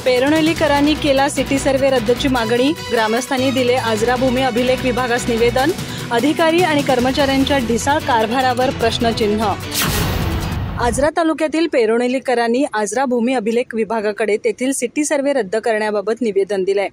पेरणेलीकरांनी केला city survey रद्दची मागणी। ग्रामस्थांनी दिले आजरा भूमी अभिलेख विभागास निवेदन। अधिकारी आणि कर्मचाऱ्यांच्या ढिसाळ कारभारावर प्रश्नचिन्ह। आजरा तालुक्यातील पेरणेलीकरांनी आजरा भूमी अभिलेख विभागाकडे तेथील सिटी सर्वे रद्द करण्याबाबत निवेदन दिले।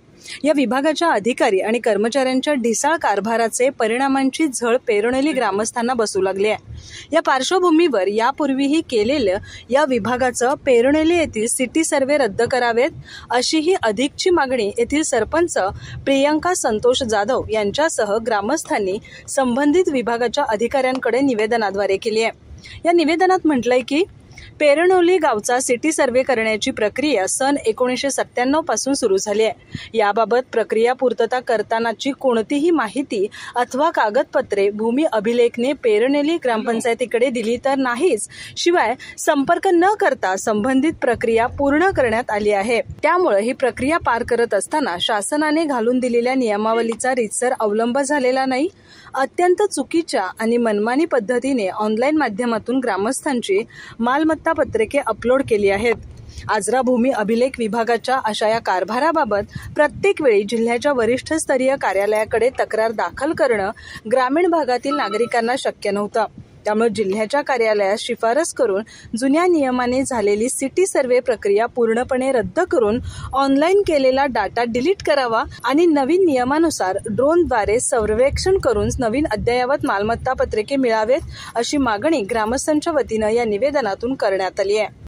या विभागाच्या अधिकारी आणि कर्मचाऱ्यांच्या ढिसाळ कारभाराचे परिणामांची झळ पेरणेली ग्रामस्थांना बसू लागली आहे। या पार्श्वभूमीवर यापूर्वीही केलेलं या विभागाचं पेरणेली येथील सिटी सर्वे रद्द करावेत अशीही अधिकची मागणी येथील सरपंच प्रियंका संतोष जाधव यांच्यासह ग्रामस्थांनी संबंधित विभागाच्या अधिकाऱ्यांकडे निवेदनाद्वारे केली आहे। या निवेदनात म्हटलंय की पेरणोली गावचा सिटी सर्वे करण्याची प्रक्रिया सन 1997 पासून सुरू झाली आहे। याबाबत प्रक्रिया पूर्तता करतानाची कोणतीही माहिती अथवा कागदपत्रे भूमी अभिलेखने पेरणेली ग्रामपंचायतीकडे दिली तर नाहीच, शिवाय संपर्क न करता संबंधित प्रक्रिया पूर्ण करण्यात आली आहे। त्यामुळे ही प्रक्रिया पार करत असताना शासनाने घालून दिलेल्या नियमावलीचा रीतसर अवलंब झालेला नाही। अत्यंत चुकीच्या आणि मनमानी पद्धतीने ऑनलाईन माध्यमातून ग्रामस्थांची मालमत्ता पत्रके अपलोड केली आहेत। आजरा भूमी अभिलेख विभागाच्या अशा या कारभाराबाबत प्रत्येक वेळी जिल्ह्याच्या वरिष्ठ स्तरीय कार्यालयाकडे तक्रार दाखल करणं ग्रामीण भागातील नागरिकांना शक्य नव्हतं। त्यामुळे जिल्ह्याच्या कार्यालयास शिफारस करून जुन्या नियमाने झालेली सिटी सर्वे प्रक्रिया पूर्णपणे रद्द करून ऑनलाईन केलेला डाटा डिलीट करावा आणि नवीन नियमानुसार ड्रोनद्वारे सर्वेक्षण करून नवीन अद्ययावत मालमत्ता पत्रके मिळावेत अशी मागणी ग्रामस्थांच्या वतीनं या निवेदनातून करण्यात आली आहे।